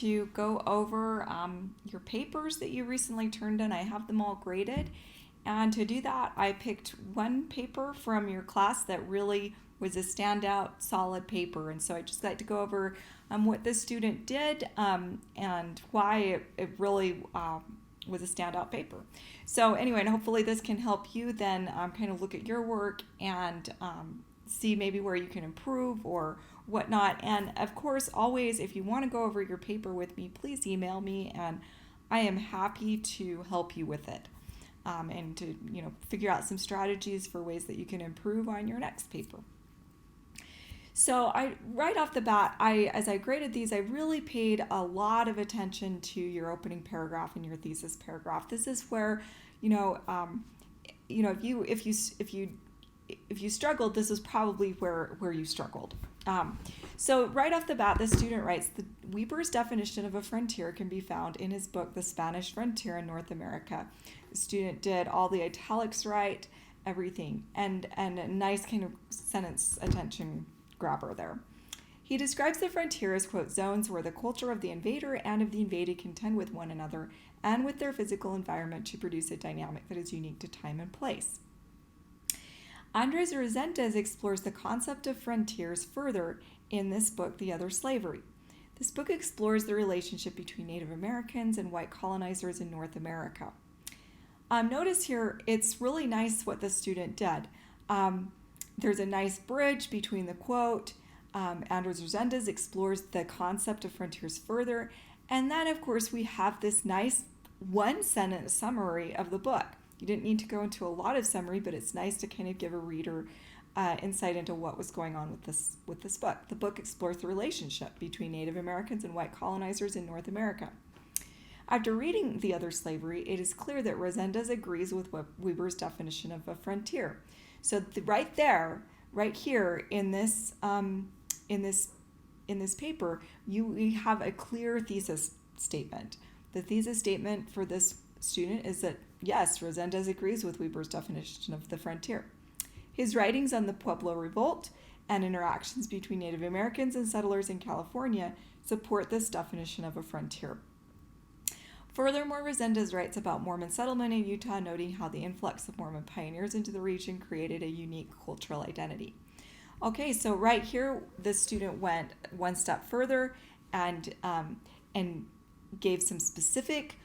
to go over your papers that you recently turned in. I have them all graded. And to do that, I picked one paper from your class that really was a standout, solid paper. And so I just like to go over what the student did and why it really was a standout paper. So anyway, and hopefully this can help you then kind of look at your work and see maybe where you can improve or whatnot. And of course, always, if you want to go over your paper with me, please email me, and I am happy to help you with it and to figure out some strategies for ways that you can improve on your next paper. So right off the bat, as I graded these, I really paid a lot of attention to your opening paragraph and your thesis paragraph. This is where, if you struggled, this is probably where you struggled. So right off the bat, the student writes, Weber's definition of a frontier can be found in his book, The Spanish Frontier in North America. The student did all the italics right, everything, and a nice kind of sentence attention grabber there. He describes the frontier as, quote, zones where the culture of the invader and of the invaded contend with one another and with their physical environment to produce a dynamic that is unique to time and place. Andres Reséndez explores the concept of frontiers further in this book, The Other Slavery. This book explores the relationship between Native Americans and white colonizers in North America. Notice here, it's really nice what the student did. There's a nice bridge between the quote. Andres Reséndez explores the concept of frontiers further. And then, of course, we have this nice one-sentence summary of the book. You didn't need to go into a lot of summary, but it's nice to kind of give a reader insight into what was going on with this book. The book explores the relationship between Native Americans and white colonizers in North America. After reading The Other Slavery, it is clear that Reséndez agrees with Weber's definition of a frontier. So right there, right here in this paper, we have a clear thesis statement. The thesis statement for this student is that, yes, Reséndez agrees with Weber's definition of the frontier. His writings on the Pueblo Revolt and interactions between Native Americans and settlers in California support this definition of a frontier. Furthermore, Reséndez writes about Mormon settlement in Utah, noting how the influx of Mormon pioneers into the region created a unique cultural identity. Okay, so right here, the student went one step further and gave some specific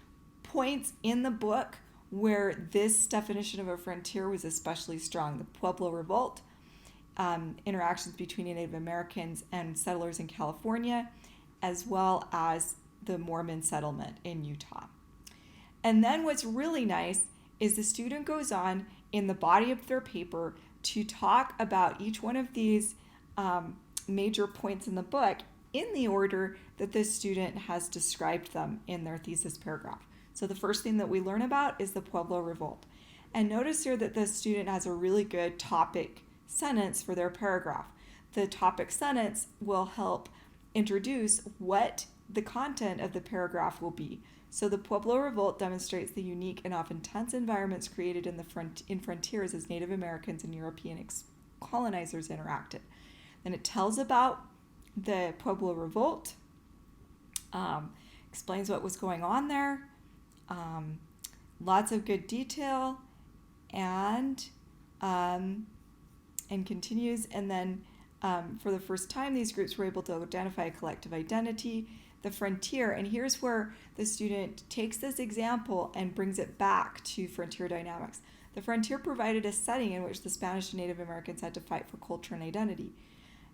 points in the book where this definition of a frontier was especially strong. The Pueblo Revolt, interactions between Native Americans and settlers in California, as well as the Mormon settlement in Utah. And then what's really nice is the student goes on in the body of their paper to talk about each one of these major points in the book in the order that the student has described them in their thesis paragraph. So the first thing that we learn about is the Pueblo Revolt. And notice here that the student has a really good topic sentence for their paragraph. The topic sentence will help introduce what the content of the paragraph will be. So the Pueblo Revolt demonstrates the unique and often tense environments created in frontiers as Native Americans and European colonizers interacted. Then it tells about the Pueblo Revolt, explains what was going on there, lots of good detail, and continues. And then for the first time, these groups were able to identify a collective identity, the frontier. And here's where the student takes this example and brings it back to frontier dynamics. The frontier provided a setting in which the Spanish and Native Americans had to fight for culture and identity.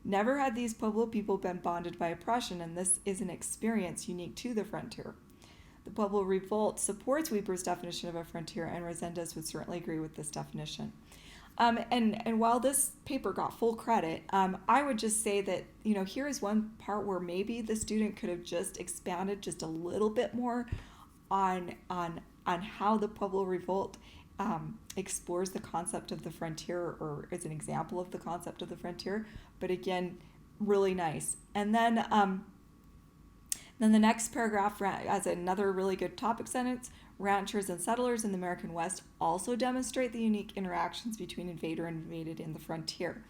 Never had these Pueblo people been bonded by oppression, and this is an experience unique to the frontier. The Pueblo Revolt supports Weber's definition of a frontier, and Reséndez would certainly agree with this definition. And while this paper got full credit, I would just say that, here is one part where maybe the student could have just expanded just a little bit more on how the Pueblo Revolt explores the concept of the frontier, or is an example of the concept of the frontier. But again, really nice. And then the next paragraph as another really good topic sentence. Ranchers and settlers in the American West also demonstrate the unique interactions between invader and invaded in the frontier.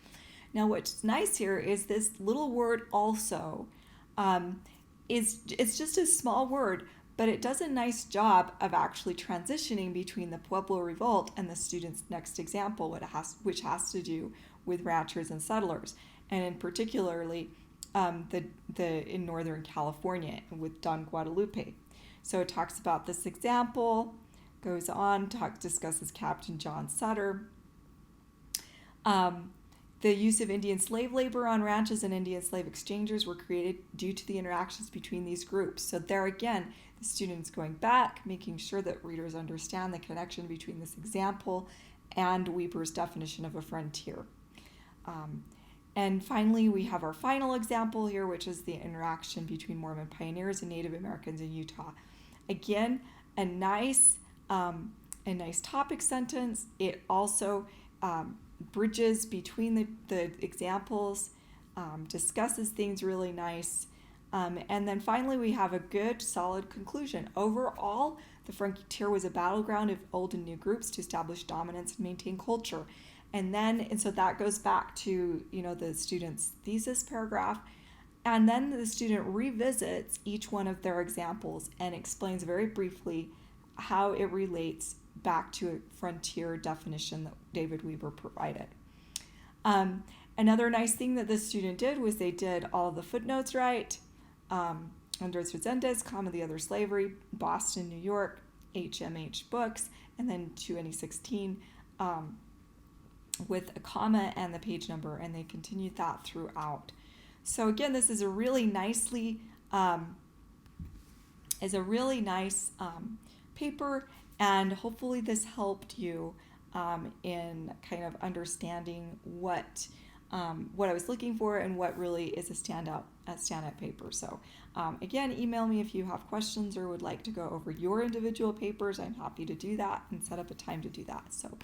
Now, what's nice here is this little word also it's just a small word, but it does a nice job of actually transitioning between the Pueblo Revolt and the student's next example, which has to do with ranchers and settlers, and in particularly the in Northern California with Don Guadalupe. So it talks about this example, goes on, discusses Captain John Sutter. The use of Indian slave labor on ranches and Indian slave exchangers were created due to the interactions between these groups. So there again, the student's going back, making sure that readers understand the connection between this example and Weber's definition of a frontier. And finally, we have our final example here, which is the interaction between Mormon pioneers and Native Americans in Utah. Again, a nice topic sentence. It also bridges between the examples, discusses things really nice. And then finally, we have a good, solid conclusion. Overall, the frontier was a battleground of old and new groups to establish dominance and maintain culture. And so that goes back to, the student's thesis paragraph. And then the student revisits each one of their examples and explains very briefly how it relates back to a frontier definition that David Weber provided. Another nice thing that this student did was they did all of the footnotes right. Andres Resendez, Comma the Other Slavery, Boston, New York, HMH Books, and then 2016 with a comma and the page number, and they continued that throughout. So again, this is a really nice paper, and hopefully this helped you in kind of understanding what I was looking for and what really is a standout paper. So again, email me if you have questions or would like to go over your individual papers. I'm happy to do that and set up a time to do that. So